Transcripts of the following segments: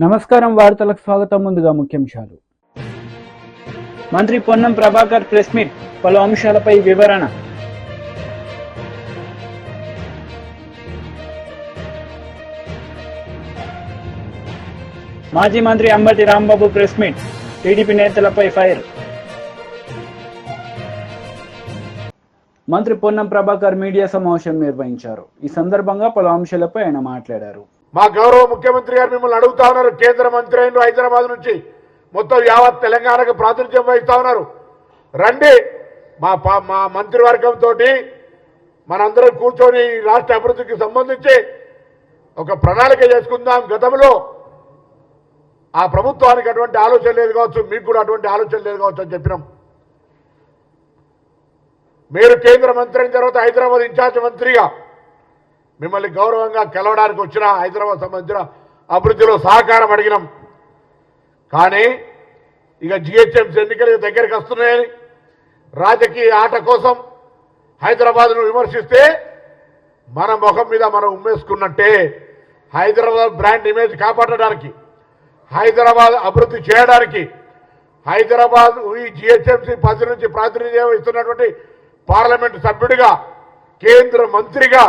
నమస్కారం వార్తలకు స్వాగతం. ముందుగా ముఖ్యాంశాలు. మంత్రి పొన్నం ప్రభాకర్ ప్రెస్ మీట్, పలు అంశాలపై వివరణ. మాజీ మంత్రి Ambati Rambabu press meet, TDP నేతలపై ఫైర్. మంత్రి పొన్నం ప్రభాకర్ మీడియా సమావేశం నిర్వహించారు. ఈ సందర్భంగా పలు అంశాలపై ఆయన మాట్లాడారు. మా గౌరవ ముఖ్యమంత్రి గారు మిమ్మల్ని అడుగుతా ఉన్నారు. కేంద్ర మంత్రి అయిన హైదరాబాద్ నుంచి మొత్తం యావత్ తెలంగాణకు ప్రాతినిధ్యం వహిస్తా ఉన్నారు. రండి, మా మంత్రివర్గంతో మనందరం కూర్చొని రాష్ట్ర అభివృద్ధికి సంబంధించి ఒక ప్రణాళిక చేసుకుందాం. గతంలో ఆ ప్రభుత్వానికి అటువంటి ఆలోచన లేదు కావచ్చు, మీకు కూడా అటువంటి ఆలోచన లేదు కావచ్చు అని చెప్పినాం. మీరు కేంద్ర మంత్రి అయిన తర్వాత హైదరాబాద్ ఇన్ఛార్జ్ మంత్రిగా మిమ్మల్ని గౌరవంగా కలవడానికి వచ్చిన హైదరాబాద్ సంబంధించిన అభివృద్ధిలో సహకారం అడిగినాం. కానీ ఇక జిహెచ్ఎంసీ ఎన్నికలు దగ్గరికి వస్తున్నాయని రాజకీయ ఆట కోసం హైదరాబాద్ను విమర్శిస్తే మన ముఖం మీద మనం ఉమ్మేసుకున్నట్టే. హైదరాబాద్ బ్రాండ్ ఇమేజ్ కాపాడడానికి, హైదరాబాద్ అభివృద్ధి చేయడానికి, హైదరాబాద్ ఈ జిహెచ్ఎంసీ 10 నుంచి ప్రాతినిధ్యం వహిస్తున్నటువంటి పార్లమెంటు సభ్యుడిగా, కేంద్ర మంత్రిగా,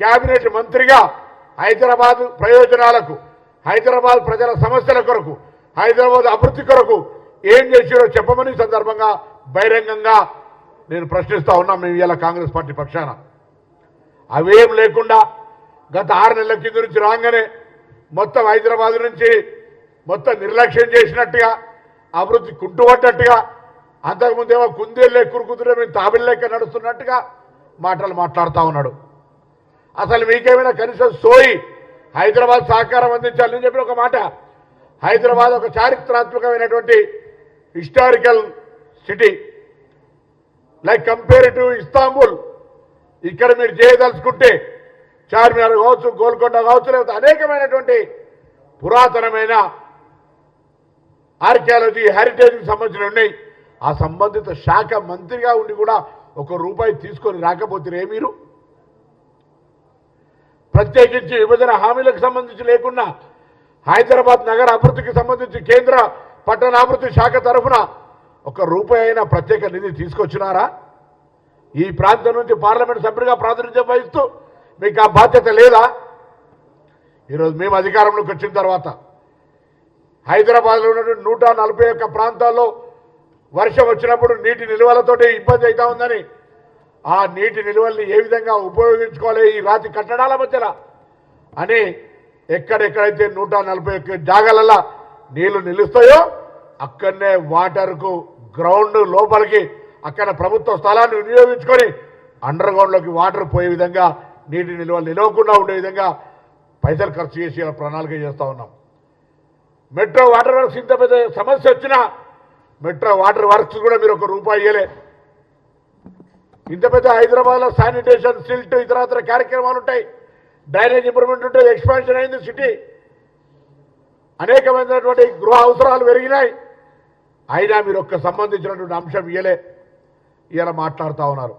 కేబినెట్ మంత్రిగా హైదరాబాద్ ప్రయోజనాలకు, హైదరాబాద్ ప్రజల సమస్యల కొరకు, హైదరాబాద్ అభివృద్ధి కొరకు ఏం చేసారో చెప్పమని సందర్భంగా బహిరంగంగా నేను ప్రశ్నిస్తా ఉన్నా. మేము ఇలా కాంగ్రెస్ పార్టీ పక్షాన అవేం లేకుండా గత 6 నెలల కింద నుంచి రాగానే మొత్తం హైదరాబాద్ నుంచి మొత్తం నిర్లక్ష్యం చేసినట్టుగా, అభివృద్ధి కుంటుపడ్డట్టుగా, అంతకుముందేమో కుందేళ్ళే కురుకుతురే మేము తాబిళ్ళేక నడుస్తున్నట్టుగా మాటలు మాట్లాడుతూ ఉన్నాడు. అసలు మీకేమైనా కనీసం సోయి హైదరాబాద్ సహకారం అందించాలని చెప్పిన ఒక మాట. హైదరాబాద్ ఒక చారిత్రాత్మకమైనటువంటి historical city, like compare to Istanbul. ఇక్కడ మీరు చేయదలుచుకుంటే చార్మినార్ కావచ్చు, గోల్కొండ కావచ్చు, లేకపోతే అనేకమైనటువంటి పురాతనమైన ఆర్కియాలజీ, హెరిటేజ్కి సంబంధించిన ఉన్నాయి. ఆ సంబంధిత శాఖ మంత్రిగా ఉండి కూడా ₹1 తీసుకొని రాకపోతే మీరు ప్రత్యేకించి విభజన హామీలకు సంబంధించి లేకున్నా హైదరాబాద్ నగర అభివృద్ధికి సంబంధించి కేంద్ర పట్టణాభివృద్ధి శాఖ తరఫున ₹1 అయినా ప్రత్యేక నిధి తీసుకొచ్చినారా? ఈ ప్రాంతం నుంచి పార్లమెంట్ సభ్యుడిగా ప్రాతినిధ్యం వహిస్తూ మీకు ఆ బాధ్యత లేదా? ఈరోజు మేము అధికారంలోకి వచ్చిన తర్వాత హైదరాబాద్లో ఉన్నటువంటి 141 ప్రాంతాల్లో వర్షం వచ్చినప్పుడు నీటి నిల్వలతోటి ఇబ్బంది అవుతా ఉందని, ఆ నీటి నిల్వల్ని ఏ విధంగా ఉపయోగించుకోవాలి ఈ రాతి కట్టడాల మధ్యలో అని ఎక్కడెక్కడైతే 141 జాగాలలో నీళ్లు నిలుస్తాయో అక్కడనే వాటర్కు గ్రౌండ్ లోపలికి అక్కడ ప్రభుత్వ స్థలాన్ని వినియోగించుకొని అండర్ గ్రౌండ్లోకి వాటర్ పోయే విధంగా, నీటి నిల్వలు నిలవకుండా ఉండే విధంగా పైసలు ఖర్చు చేసి ప్రణాళిక చేస్తూ ఉన్నాం. మెట్రో వాటర్ వర్క్స్ ఇంత పెద్ద సమస్య వచ్చినా మెట్రో వాటర్ వర్క్స్ కూడా మీరు ₹1 ఇయ్యలే. ఇంత పెద్ద హైదరాబాద్లో శానిటేషన్, సిల్ట్, ఇతర కార్యక్రమాలు ఉంటాయి, డ్రైనేజ్ ఇంప్రూవ్మెంట్ ఉంటుంది, ఎక్స్పాన్షన్ అయింది సిటీ, అనేకమైనటువంటి గృహ అవసరాలు పెరిగినాయి. అయినా మీరు సంబంధించినటువంటి అంశం ఇయ్యలే. ఇలా మాట్లాడుతూ ఉన్నారు.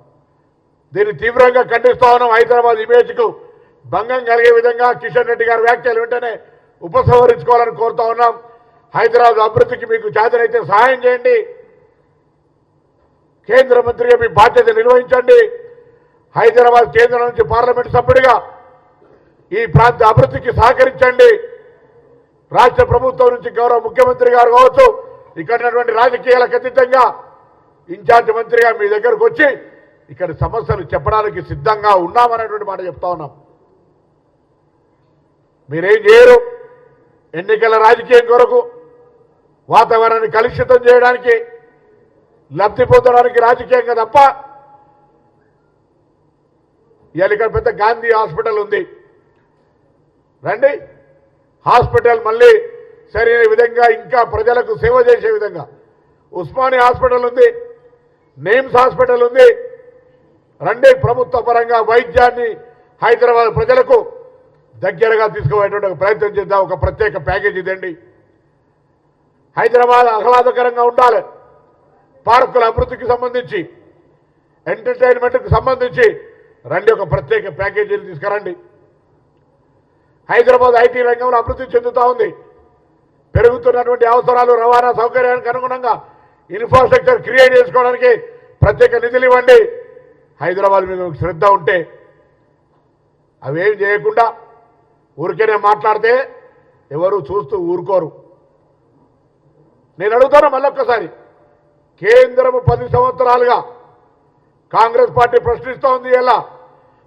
దీన్ని తీవ్రంగా ఖండిస్తూ ఉన్నాం. హైదరాబాద్ ఇమేజ్కు భంగం కలిగే విధంగా కిషన్ రెడ్డి గారి వ్యాఖ్యలు వెంటనే ఉపసంహరించుకోవాలని కోరుతా ఉన్నాం. హైదరాబాద్ అభివృద్ధికి మీకు చేతనైతే సహాయం చేయండి. కేంద్ర మంత్రిగా మీ బాధ్యత నిర్వహించండి. హైదరాబాద్ కేంద్రం నుంచి పార్లమెంట్ సభ్యుడిగా ఈ ప్రాంత అభివృద్ధికి సహకరించండి. రాష్ట్ర ప్రభుత్వం నుంచి గౌరవ ముఖ్యమంత్రి గారు కావచ్చు, ఇక్కడ ఉన్నటువంటి రాజకీయాలకు అతీతంగా ఇన్ఛార్జ్ మంత్రిగా మీ దగ్గరకు వచ్చి ఇక్కడ సమస్యలు చెప్పడానికి సిద్ధంగా ఉన్నామనేటువంటి మాట చెప్తా ఉన్నాం. మీరేం చేయరు. ఎన్నికల రాజకీయం కొరకు వాతావరణాన్ని కలుషితం చేయడానికి, లబ్ధి పొందడానికి రాజకీయంగా తప్ప. ఇవాళ ఇక్కడ పెద్ద గాంధీ హాస్పిటల్ ఉంది, రండి. హాస్పిటల్ మళ్ళీ సరైన విధంగా ఇంకా ప్రజలకు సేవ చేసే విధంగా ఉస్మానియా హాస్పిటల్ ఉంది, నిమ్స్ హాస్పిటల్ ఉంది. రండి, ప్రభుత్వ పరంగా వైద్యాన్ని హైదరాబాద్ ప్రజలకు దగ్గరగా తీసుకుపోయేటువంటి ప్రయత్నం చేద్దాం. ఒక ప్రత్యేక ప్యాకేజీ ఇదండి. హైదరాబాద్ ఆహ్లాదకరంగా ఉండాలి. పార్కుల అభివృద్ధికి సంబంధించి, ఎంటర్టైన్మెంట్కి సంబంధించి రండి, ఒక ప్రత్యేక ప్యాకేజీని తీసుకురండి. హైదరాబాద్ ఐటీ రంగంలో అభివృద్ధి చెందుతూ ఉంది. పెరుగుతున్నటువంటి అవసరాలు రవాణా సౌకర్యానికి అనుగుణంగా ఇన్ఫ్రాస్ట్రక్చర్ క్రియేట్ చేసుకోవడానికి ప్రత్యేక నిధులు ఇవ్వండి. హైదరాబాద్ మీద శ్రద్ధ ఉంటే అవేం చేయకుండా ఊరికేనే మాట్లాడితే ఎవరు చూస్తూ ఊరుకోరు. నేను అడుగుతాను మళ్ళొక్కసారి, కేంద్రము 10 సంవత్సరాలుగా కాంగ్రెస్ పార్టీ ప్రశ్నిస్తూ ఉంది. ఎలా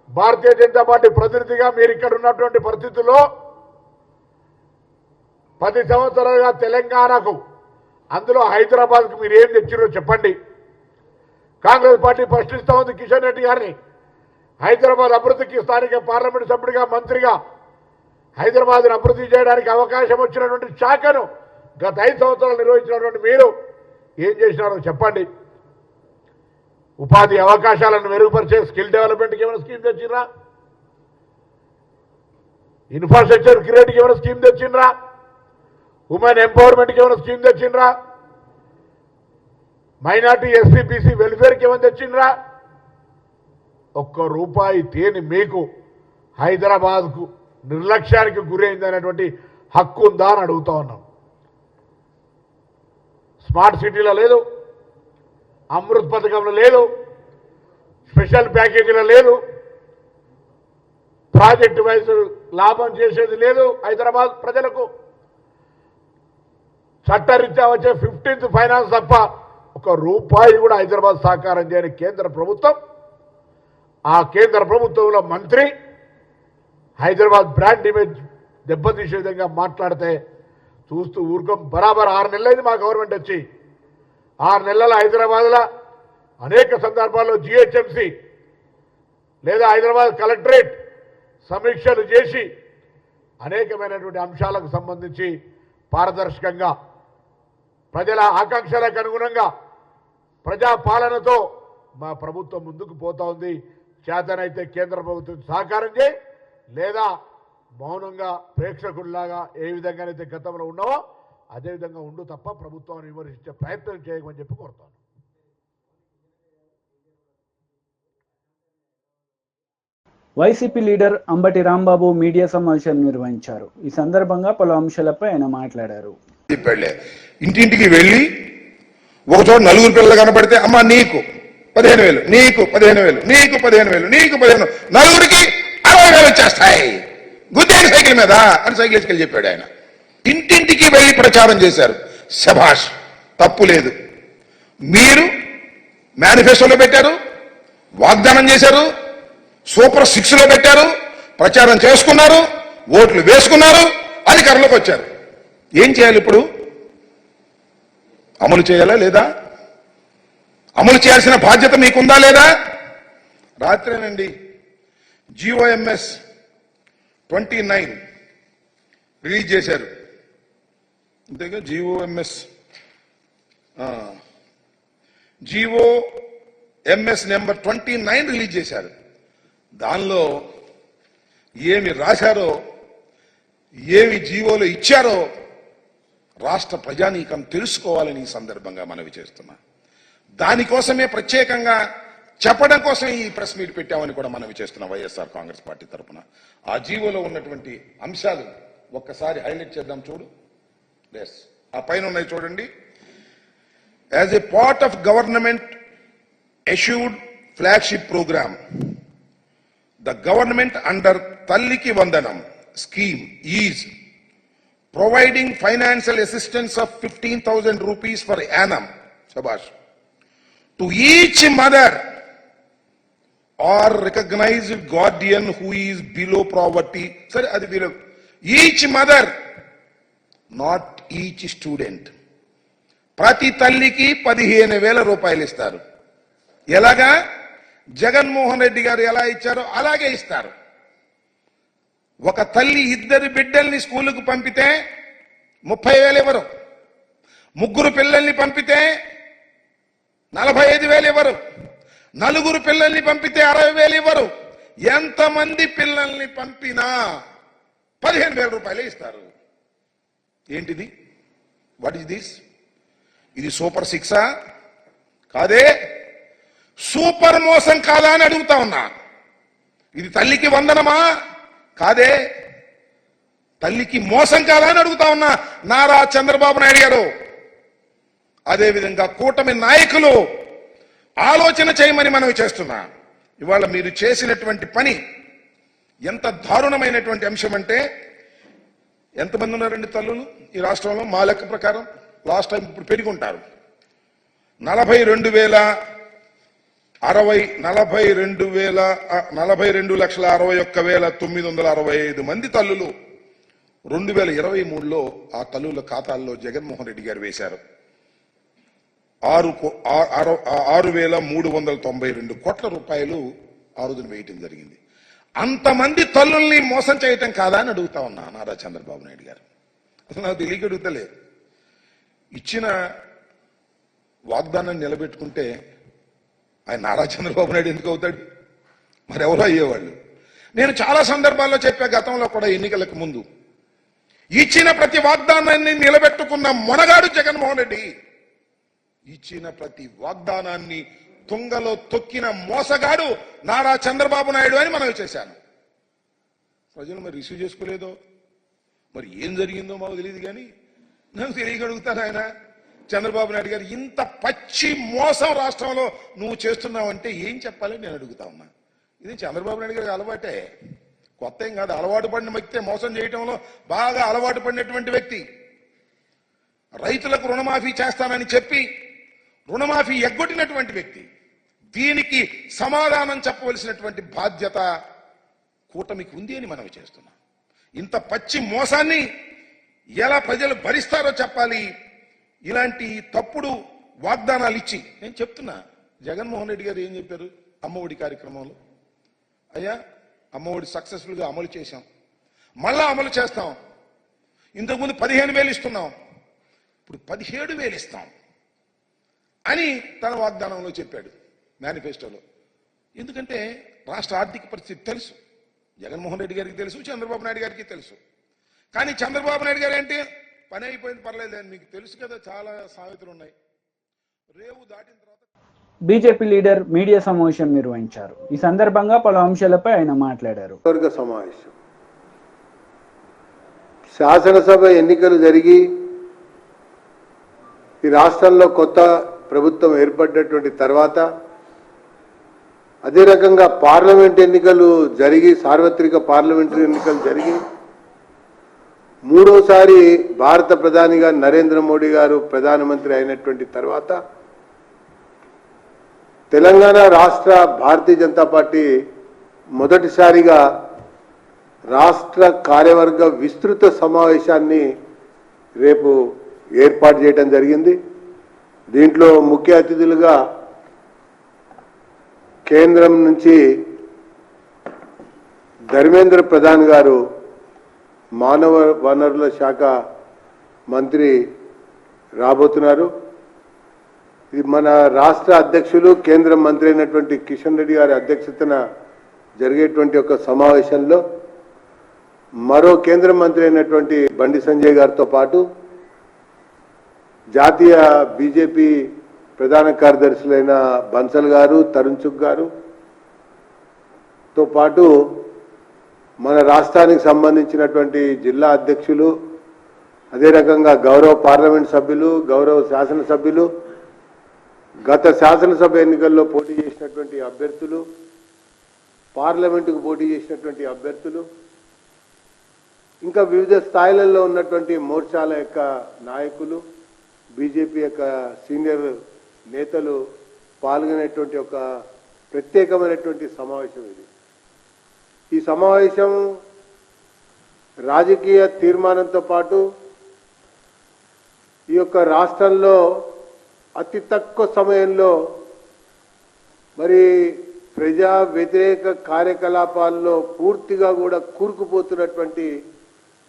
భారతీయ జనతా పార్టీ ప్రతినిధిగా మీరు ఇక్కడ ఉన్నటువంటి పరిస్థితుల్లో 10 సంవత్సరాలుగా తెలంగాణకు, అందులో హైదరాబాద్కు మీరు ఏం తెచ్చిరో చెప్పండి. కాంగ్రెస్ పార్టీ ప్రశ్నిస్తూ ఉంది కిషన్ రెడ్డి గారిని. హైదరాబాద్ అభివృద్ధికి స్థానిక పార్లమెంటు సభ్యుడిగా, మంత్రిగా హైదరాబాద్ను అభివృద్ధి చేయడానికి అవకాశం వచ్చినటువంటి శాఖను గత 5 సంవత్సరాలు నిర్వహించినటువంటి మీరు ఏం చేసినారో చెప్పండి. ఉపాధి అవకాశాలను మెరుగుపరిచే స్కిల్ డెవలప్మెంట్కి ఏమైనా స్కీమ్ తెచ్చిండ్రా? ఇన్ఫ్రాస్ట్రక్చర్ క్రియేట్కి ఏమైనా స్కీమ్ తెచ్చిండ్రా? ఉమెన్ ఎంపవర్మెంట్కి ఏమైనా స్కీమ్ తెచ్చిండ్రా? మైనార్టీ ఎస్సీ బీసీ వెల్ఫేర్కి ఏమైనా తెచ్చిండ్రా? ₹1 తేని మీకు హైదరాబాద్కు నిర్లక్ష్యానికి గురైందనేటువంటి హక్కు ఉందా అని అడుగుతా ఉన్నాం. స్మార్ట్ సిటీలో లేదు, అమృత్ పథకంలో లేదు, స్పెషల్ ప్యాకేజీలో లేదు, ప్రాజెక్టు వైజ్ లాభం చేసేది లేదు. హైదరాబాద్ ప్రజలకు చట్టరీత్యా వచ్చే 15th ఫైనాన్స్ తప్ప ₹1 కూడా హైదరాబాద్ సాకారం చేయని కేంద్ర ప్రభుత్వం, ఆ కేంద్ర ప్రభుత్వంలో మంత్రి హైదరాబాద్ బ్రాండ్ ఇమేజ్ దెబ్బతీసే విధంగా మాట్లాడితే చూస్తూ ఊరుకోం. బరాబర్ 6 నెలలైంది మా గవర్నమెంట్ వచ్చి. 6 నెలల హైదరాబాద్లో అనేక సందర్భాల్లో జిహెచ్ఎంసీ లేదా హైదరాబాద్ కలెక్టరేట్ సమీక్షలు చేసి అనేకమైనటువంటి అంశాలకు సంబంధించి పారదర్శకంగా ప్రజల ఆకాంక్షలకు అనుగుణంగా ప్రజాపాలనతో మా ప్రభుత్వం ముందుకు పోతా ఉంది. చేతనైతే కేంద్ర ప్రభుత్వం సహకారం చేయి, లేదా మౌనంగా ప్రేక్షకుల్లాగా ఏ విధంగానైతే గతంలో ఉన్నావో అదేవిధంగా ఉండు తప్ప ప్రభుత్వాన్ని విమర్శించే ప్రయత్నం చేయమని చెప్పి కోరుతాను. YCP leader Ambati Rambabu media సమావేశం నిర్వహించారు. ఈ సందర్భంగా పలు అంశాలపై ఆయన మాట్లాడారు. ఇంటింటికి వెళ్ళి ఒకచోట 4 పిల్లలు కనపడితే అమ్మ నీకు 15,000, నీకు 15,000, నీకు 15,000, నీకు 15,000, నలుగురికి 60,000 వచ్చేస్తాయి గుద్దేని సైకిల్ మీద అని సైకిల్ వేసుకెళ్ళి చెప్పాడు ఆయన. ఇంటింటికి వెళ్ళి ప్రచారం చేశారు. శభాష్, తప్పు లేదు. మీరు మేనిఫెస్టోలో పెట్టారు, వాగ్దానం చేశారు, సూపర్ 6లో పెట్టారు, ప్రచారం చేసుకున్నారు, ఓట్లు వేసుకున్నారు, అధికారంలోకి వచ్చారు. ఏం చేయాలి ఇప్పుడు? అమలు చేయాలా లేదా? అమలు చేయాల్సిన బాధ్యత మీకుందా లేదా? రాత్రేనండి GOMS 29 రిలీజ్ చేశారు. అంతేగా GOMS నెంబర్ 29 రిలీజ్ చేశారు. దానిలో ఏమి రాశారో, ఏమి జీవోలో ఇచ్చారో రాష్ట్ర ప్రజానీకం తెలుసుకోవాలని ఈ సందర్భంగా మనవి చేస్తున్నా. దానికోసమే ప్రత్యేకంగా చెప్పడం కోసం ఈ ప్రెస్ మీట్ పెట్టామని కూడా మనవి చేస్తున్నాం వైఎస్ఆర్ కాంగ్రెస్ పార్టీ తరఫున. ఆ జీవోలో ఉన్నటువంటి అంశాలు ఒక్కసారి హైలైట్ చేద్దాం. చూడు, ఆ పైన ఉన్నాయి చూడండి. As a part of government issued flagship program, the government under Talliki Vandanam scheme is providing financial assistance of 15,000 rupees per annum, shabash, to each mother or recognized guardian who is below poverty. Sorry, adi below. Each mother, not each student. Prati talliki 15,000 రూపాయలు ఇస్తారు. ఎలాగా? జగన్మోహన్ రెడ్డి గారు ఎలా ఇచ్చారో అలాగే ఇస్తారు. ఒక తల్లి 2 బిడ్డల్ని స్కూలుకు పంపితే 30,000 ఇవ్వరు. 3 పిల్లల్ని పంపితే 45,000 ఇవ్వరు. 4 పిల్లల్ని పంపితే 60,000 ఇవ్వరు. ఎంతమంది పిల్లల్ని పంపినా 15,000 రూపాయలే ఇస్తారు. ఏంటిది? What is this? ఇది సూపర్ 6 కాదే? సూపర్ మోసం కాదా అని అడుగుతా ఉన్నా. ఇది తల్లికి వందనమా? కాదే. తల్లికి మోసం కాదా అని అడుగుతా ఉన్నా నారా చంద్రబాబు నాయుడు గారు. అదేవిధంగా కూటమి నాయకులు ఆలోచన చేయమని మనవి చేస్తున్నా. ఇవాళ మీరు చేసినటువంటి పని ఎంత దారుణమైనటువంటి అంశం అంటే, ఎంతమంది ఉన్నారండి తల్లులు ఈ రాష్ట్రంలో? మా లెక్క ప్రకారం లాస్ట్ టైం ఇప్పుడు పెరుగుంటారు. 42,61,965 మంది తల్లులు 2023లో ఆ తల్లుల ఖాతాల్లో జగన్మోహన్ రెడ్డి గారు వేశారు. 6,392 కోట్ల రూపాయలు ఆ రోజున వేయటం జరిగింది. అంతమంది తల్లుల్ని మోసం చేయటం కాదా అని అడుగుతా ఉన్నా నారా చంద్రబాబు నాయుడు గారు. అసలు నాకు తెలియక అడుగుతలే. ఇచ్చిన వాగ్దానాన్ని నిలబెట్టుకుంటే ఆయన నారా చంద్రబాబు నాయుడు ఎందుకు అవుతాడు? మరెవరో అయ్యేవాళ్ళు. నేను చాలా సందర్భాల్లో చెప్పా, గతంలో కూడా ఎన్నికలకు ముందు, ఇచ్చిన ప్రతి వాగ్దానాన్ని నిలబెట్టుకున్న మొనగాడు జగన్మోహన్ రెడ్డి. ఇచ్చిన ప్రతి వాగ్దానాన్ని తుంగలో తొక్కిన మోసగాడు నారా చంద్రబాబు నాయుడు అని మనవి చేశాను. ప్రజలు మరి రిసీవ్ చేసుకోలేదో, మరి ఏం జరిగిందో మాకు తెలియదు. కానీ నాకు తెలియగలుగుతాను, ఆయన చంద్రబాబు నాయుడు గారు ఇంత పచ్చి మోసం రాష్ట్రంలో నువ్వు చేస్తున్నావంటే ఏం చెప్పాలని నేను అడుగుతా ఉన్నా. ఇది చంద్రబాబు నాయుడు గారికి అలవాటే, కొత్త ఏం కాదు. అలవాటు పడిన వ్యక్తే, మోసం చేయటంలో బాగా అలవాటు పడినటువంటి వ్యక్తి. రైతులకు రుణమాఫీ చేస్తానని చెప్పి రుణమాఫీ ఎగ్గొట్టినటువంటి వ్యక్తి. దీనికి సమాధానం చెప్పవలసినటువంటి బాధ్యత కూటమికి ఉంది అని మనం చేస్తున్నాం. ఇంత పచ్చి మోసాన్ని ఎలా ప్రజలు భరిస్తారో చెప్పాలి. ఇలాంటి తప్పుడు వాగ్దానాలు ఇచ్చి నేను చెప్తున్నా, జగన్మోహన్ రెడ్డి గారు ఏం చెప్పారు అమ్మఒడి కార్యక్రమంలో? అయ్యా, అమ్మఒడి సక్సెస్ఫుల్ గా అమలు చేశాం, మళ్ళా అమలు చేస్తాం. ఇంతకుముందు 15,000 ఇస్తున్నాం, ఇప్పుడు 17,000 ఇస్తాం అని తన వాగ్దానంలో చెప్పాడు, మేనిఫెస్టోలో. ఎందుకంటే రాష్ట్ర ఆర్థిక పరిస్థితి తెలుసు, జగన్మోహన్ రెడ్డి గారికి తెలుసు, చంద్రబాబు నాయుడు గారికి తెలుసు. కానీ చంద్రబాబు నాయుడు గారు ఏంటి, పని అయిపోయింది పర్లేదు అని మీకు తెలుసు కదా. చాలా సామెతలు ఉన్నాయి. రేవు దాటిన తర్వాత బీజేపీ లీడర్ మీడియా సమావేశం నిర్వహించారు. ఈ సందర్భంగా పలు అంశాలపై ఆయన మాట్లాడారు. వర్గ సమావేశం, శాసనసభ ఎన్నికలు జరిగి ఈ రాష్ట్రంలో కొత్త ప్రభుత్వం ఏర్పడినటువంటి తర్వాత, అదే రకంగా పార్లమెంట్ ఎన్నికలు జరిగి, సార్వత్రిక పార్లమెంటరీ ఎన్నికలు జరిగి, మూడోసారి భారత ప్రధానిగా నరేంద్ర మోడీ గారు ప్రధానమంత్రి అయినటువంటి తర్వాత తెలంగాణ రాష్ట్ర భారతీయ జనతా పార్టీ మొదటిసారిగా రాష్ట్ర కార్యవర్గ విస్తృత సమావేశాన్ని రేపు ఏర్పాటు చేయడం జరిగింది. దీంట్లో ముఖ్య అతిథులుగా కేంద్రం నుంచి ధర్మేంద్ర ప్రధాన్ గారు, మానవ వనరుల శాఖ మంత్రి రాబోతున్నారు. ఇది మన రాష్ట్ర అధ్యక్షులు, కేంద్ర మంత్రి అయినటువంటి కిషన్ రెడ్డి గారి అధ్యక్షతన జరిగేటువంటి ఒక సమావేశంలో మరో కేంద్ర మంత్రి అయినటువంటి బండి సంజయ్ గారితో పాటు జాతీయ బీజేపీ ప్రధాన కార్యదర్శులైన బన్సల్ గారు, తరుణ్ చుగ్ గారు తో పాటు మన రాష్ట్రానికి సంబంధించినటువంటి జిల్లా అధ్యక్షులు, అదే రకంగా గౌరవ పార్లమెంట్ సభ్యులు, గౌరవ శాసనసభ్యులు, గత శాసనసభ ఎన్నికల్లో పోటీ చేసినటువంటి అభ్యర్థులు, పార్లమెంటుకు పోటీ చేసినటువంటి అభ్యర్థులు, ఇంకా వివిధ స్థాయిలలో ఉన్నటువంటి మోర్చాల యొక్క నాయకులు, బీజేపీ యొక్క సీనియర్ నేతలు పాల్గొనేటువంటి ఒక ప్రత్యేకమైనటువంటి సమావేశం ఇది. ఈ సమావేశం రాజకీయ తీర్మానంతో పాటు ఈ యొక్క రాష్ట్రంలో అతి తక్కువ సమయంలో మరి ప్రజా వ్యతిరేక కార్యకలాపాల్లో పూర్తిగా కూడా కూరుకుపోతున్నటువంటి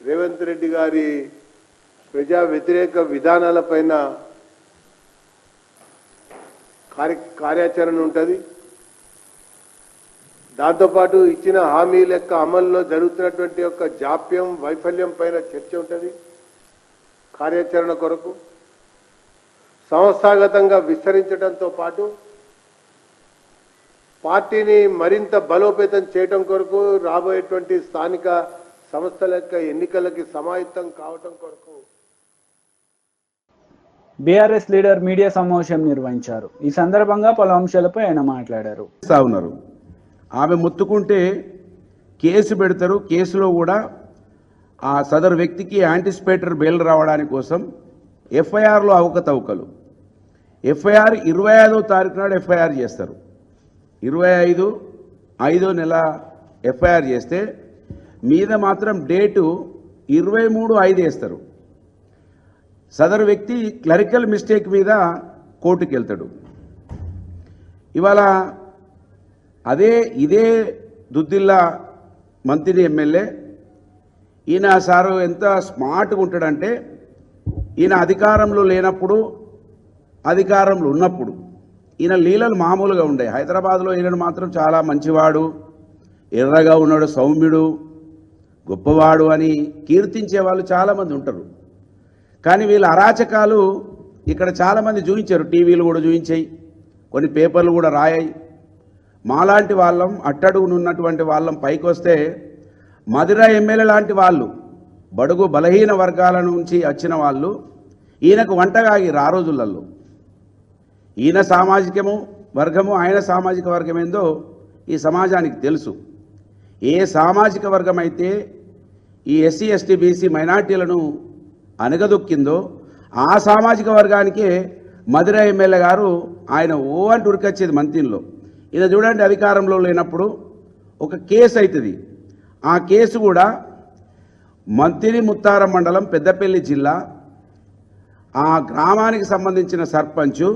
రేవంత్ రెడ్డి గారి ప్రజా వ్యతిరేక విధానాలపైన కార్యాచరణ ఉంటుంది. దాంతోపాటు ఇచ్చిన హామీల యొక్క అమల్లో జరుగుతున్నటువంటి యొక్క జాప్యం, వైఫల్యం పైన చర్చ ఉంటుంది. కార్యాచరణ కొరకు సంస్థాగతంగా విస్తరించడంతో పాటు పార్టీని మరింత బలోపేతం చేయడం కొరకు రాబోయేటువంటి స్థానిక సంస్థల యొక్క ఎన్నికలకి సమాయత్తం కావటం కొరకు బీఆర్ఎస్ లీడర్ మీడియా సమావేశం నిర్వహించారు. ఈ సందర్భంగా పలు అంశాలపై ఆయన మాట్లాడారు. ఉన్నారు ఆమె మొత్తుకుంటే కేసు పెడతారు. కేసులో కూడా ఆ సదరు వ్యక్తికి యాంటిసిపేటర్ బెయిల్ రావడానికి కోసం ఎఫ్ఐఆర్లో అవకతవకలు. ఎఫ్ఐఆర్ 25వ తారీఖు నాడు ఎఫ్ఐఆర్ చేస్తారు. 25/5 నెల ఎఫ్ఐఆర్ చేస్తే మీద మాత్రం డేటు 23/5 వేస్తారు. సదరు వ్యక్తి క్లరికల్ మిస్టేక్ మీద కోర్టుకు వెళ్తాడు. ఇవాళ ఇదే దుద్దిల్లా మంత్రి ఎమ్మెల్యే ఈయన సారు ఎంత స్మార్ట్గా ఉంటాడంటే ఈయన అధికారంలో లేనప్పుడు అధికారంలో ఉన్నప్పుడు ఈయన లీలలు మామూలుగా ఉండే. హైదరాబాద్లో ఈయన మాత్రం చాలా మంచివాడు, ఎర్రగా ఉన్నాడు, సౌమ్యుడు, గొప్పవాడు అని కీర్తించే వాళ్ళు చాలామంది ఉంటారు. కానీ వీళ్ళ అరాచకాలు ఇక్కడ చాలామంది చూపించారు. టీవీలు కూడా చూపించాయి, కొన్ని పేపర్లు కూడా రాయాయి. మాలాంటి వాళ్ళం అట్టడుగునున్నటువంటి వాళ్ళం పైకి వస్తే మధుర ఎమ్మెల్యే లాంటి వాళ్ళు బడుగు బలహీన వర్గాల నుంచి వచ్చిన వాళ్ళు ఈయనకు వంటగాగిరు. ఆ రోజులలో ఈయన సామాజికము వర్గము ఆయన సామాజిక వర్గం ఏందో ఈ సమాజానికి తెలుసు. ఏ సామాజిక వర్గం అయితే ఈ ఎస్సీ ఎస్టీ బీసీ మైనార్టీలను అనగదొక్కిందో ఆ సామాజిక వర్గానికే మధుర ఎమ్మెల్యే గారు ఆయన అంటూ ఉరికొచ్చేది మంత్రిలో. ఇది చూడండి, అధికారంలో లేనప్పుడు ఒక కేసు అవుతుంది. ఆ కేసు కూడా మంత్రి ముత్తారం మండలం పెద్దపల్లి జిల్లా ఆ గ్రామానికి సంబంధించిన సర్పంచు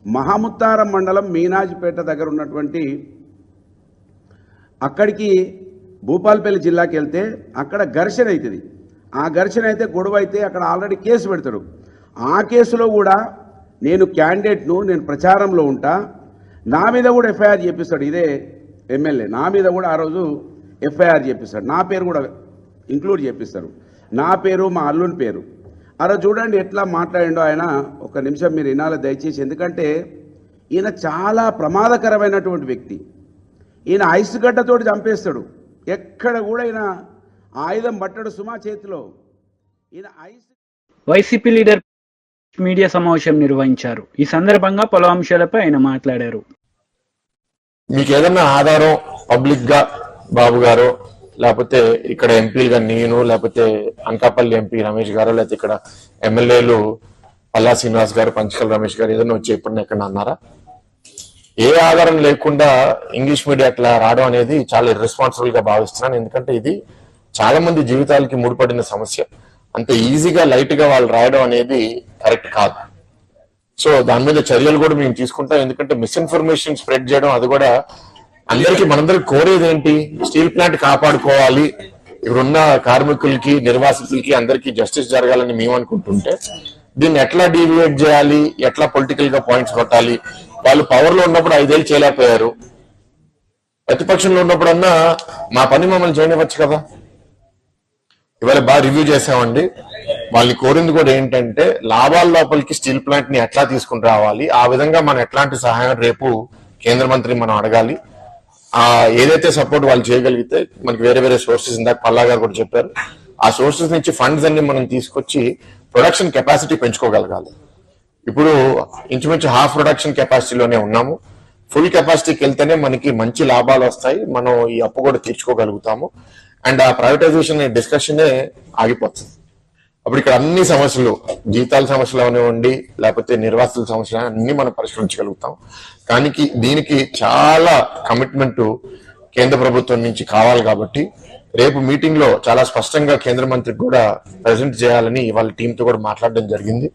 మహముత్తారం మండలం మీనాజిపేట దగ్గర ఉన్నటువంటి అక్కడికి భూపాలపల్లి జిల్లాకి వెళ్తే అక్కడ ఘర్షణ అవుతుంది. ఆ ఘర్షణ అయితే గొడవ అయితే అక్కడ ఆల్రెడీ కేసు పెడతాడు. ఆ కేసులో కూడా నేను క్యాండిడేట్ను, నేను ప్రచారంలో ఉంటా, నా మీద కూడా ఎఫ్ఐఆర్ చేపిస్తాడు. ఇదే ఎమ్మెల్యే నా మీద కూడా ఆ రోజు ఎఫ్ఐఆర్ చేపిస్తాడు. నా పేరు కూడా ఇంక్లూడ్ చేపిస్తారు, నా పేరు మా అల్లుని పేరు. అలా చూడండి ఎట్లా మాట్లాడిండో ఆయన. ఒక నిమిషం మీరు వినాలి దయచేసి, ఎందుకంటే ఈయన చాలా ప్రమాదకరమైనటువంటి వ్యక్తి. ఈయన ఐస్ గడ్డతోటి చంపేస్తాడు. ఎక్కడ కూడా ఈయన ఆయుధం పట్టడు సుమా చేతిలో. ఈయన ఐస్. వైసీపీ లీడర్ మీడియా సమావేశం నిర్వహించారు. ఈ సందర్భంగా పలు అంశాలపై ఆయన మాట్లాడారు. మీకు ఏదన్నా ఆధారం పబ్లిక్ గా బాబు గారు, లేకపోతే ఇక్కడ ఎంపీలుగా నేను, లేకపోతే అనకాపల్లి ఎంపీ రమేష్ గారు, లేకపోతే ఇక్కడ ఎమ్మెల్యేలు పల్లా శ్రీనివాస్ గారు, పంచకల్ రమేష్ గారు ఏదైనా వచ్చి ఎప్పుడన్నా ఎక్కడ అన్నారా? ఏ ఆధారం లేకుండా ఇంగ్లీష్ మీడియా అట్లా రావడం అనేది చాలా ఇర్రెస్పాన్సిబుల్ గా భావిస్తున్నాను. ఎందుకంటే ఇది చాలా మంది జీవితాలకి ముడిపడిన సమస్య. అంత ఈజీగా లైట్ గా వాళ్ళు రాయడం అనేది కరెక్ట్ కాదు. సో దాని మీద చర్యలు కూడా మేము తీసుకుంటాం. ఎందుకంటే మిస్ఇన్ఫర్మేషన్ స్ప్రెడ్ చేయడం అది కూడా అందరికీ మనందరికి కోరేది ఏంటి? స్టీల్ ప్లాంట్ కాపాడుకోవాలి, ఇక్కడున్న కార్మికులకి, నిర్వాసితులకి అందరికీ జస్టిస్ జరగాలని మేము అనుకుంటుంటే దీన్ని ఎట్లా డీవియేట్ చేయాలి, ఎట్లా పొలిటికల్ గా పాయింట్స్ కొట్టాలి. వాళ్ళు పవర్ లో ఉన్నప్పుడు 5 ఏళ్ళు చేయలేకపోయారు, ప్రతిపక్షంలో ఉన్నప్పుడన్నా మా పని మమ్మల్ని చేయనివ్వచ్చు కదా. ఇవాళ బాగా రివ్యూ చేసామండి. వాళ్ళని కోరింది కూడా ఏంటంటే లాభాల లోపలికి స్టీల్ ప్లాంట్ ని ఎట్లా తీసుకుని రావాలి, ఆ విధంగా మనం ఎట్లాంటి సహాయం రేపు కేంద్ర మంత్రి మనం అడగాలి. ఏదైతే సపోర్ట్ వాళ్ళు చేయగలిగితే మనకి వేరే వేరే సోర్సెస్, ఇందాక పల్లా గారు కూడా చెప్పారు, ఆ సోర్సెస్ నుంచి ఫండ్స్ అన్ని మనం తీసుకొచ్చి ప్రొడక్షన్ కెపాసిటీ పెంచుకోగలగాలి. ఇప్పుడు ఇంచుమించు హాఫ్ ప్రొడక్షన్ కెపాసిటీలోనే ఉన్నాము. ఫుల్ కెపాసిటీకి వెళ్తేనే మనకి మంచి లాభాలు వస్తాయి, మనం ఈ అప్పు కూడా తీర్చుకోగలుగుతాము. అండ్ ఆ ప్రైవేటైజేషన్ డిస్కషనే ఆగిపోతుంది. అప్పుడు ఇక్కడ అన్ని సమస్యలు, జీతాల సమస్యలు అవనివ్వండి, లేకపోతే నిర్వాసితుల సమస్యలు అన్ని మనం పరిష్కరించగలుగుతాం. కానీ దీనికి చాలా కమిట్మెంట్ కేంద్ర ప్రభుత్వం నుంచి కావాలి. కాబట్టి రేపు మీటింగ్ లో చాలా స్పష్టంగా కేంద్ర మంత్రికి కూడా ప్రెజెంట్ చేయాలని వాళ్ళ టీంతో కూడా మాట్లాడడం జరిగింది.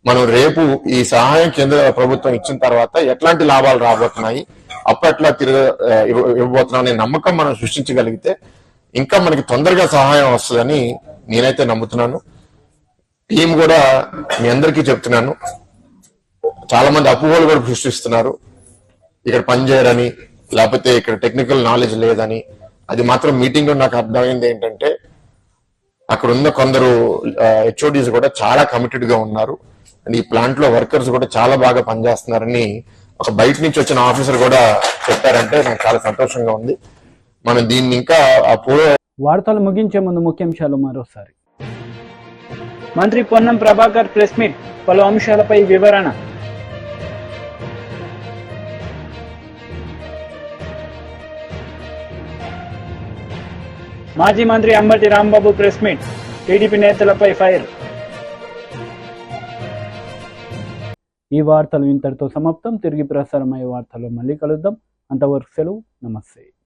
మనం రేపు ఈ సహాయం కేంద్ర ప్రభుత్వం ఇచ్చిన తర్వాత ఎట్లాంటి లాభాలు రాబోతున్నాయి, అప్పట్లా ఇవ్వబోతున్నాం అనే నమ్మకం మనం సృష్టించగలిగితే ఇంకా మనకి తొందరగా సహాయం వస్తుందని నేనైతే నమ్ముతున్నాను. టీం కూడా మీ అందరికీ చెప్తున్నాను, చాలా మంది అపోహలు కూడా సృష్టిస్తున్నారు, ఇక్కడ పనిచేయరని, లేకపోతే ఇక్కడ టెక్నికల్ నాలెడ్జ్ లేదని. అది మాత్రం మీటింగ్ లో నాకు అర్థమైంది ఏంటంటే అక్కడ ఉన్న కొందరు హెచ్ఓడీస్ కూడా చాలా కమిటెడ్ గా ఉన్నారు. అండ్ ఈ ప్లాంట్ లో వర్కర్స్ కూడా చాలా బాగా పనిచేస్తున్నారని ఒక బయట నుంచి వచ్చిన ఆఫీసర్ కూడా చెప్పారంటే నాకు చాలా సంతోషంగా ఉంది. మనం దీన్ని ఇంకా వార్తలు ముగించే ముందు ముఖ్యాంశాలు మరోసారి. మంత్రి పొన్నం ప్రభాకర్ ప్రెస్ మీట్, పలు అంశాలపై వివరణ. మాజీ మంత్రి Ambati Rambabu press meet, TDP నేతలపై ఫైర్. ఈ వార్తలు ఇంతటితో సమాప్తం. తిరిగి ప్రసారమయ్యే వార్తల్లో మళ్ళీ కలుద్దాం. అంతవరకు సెలవు. నమస్తే.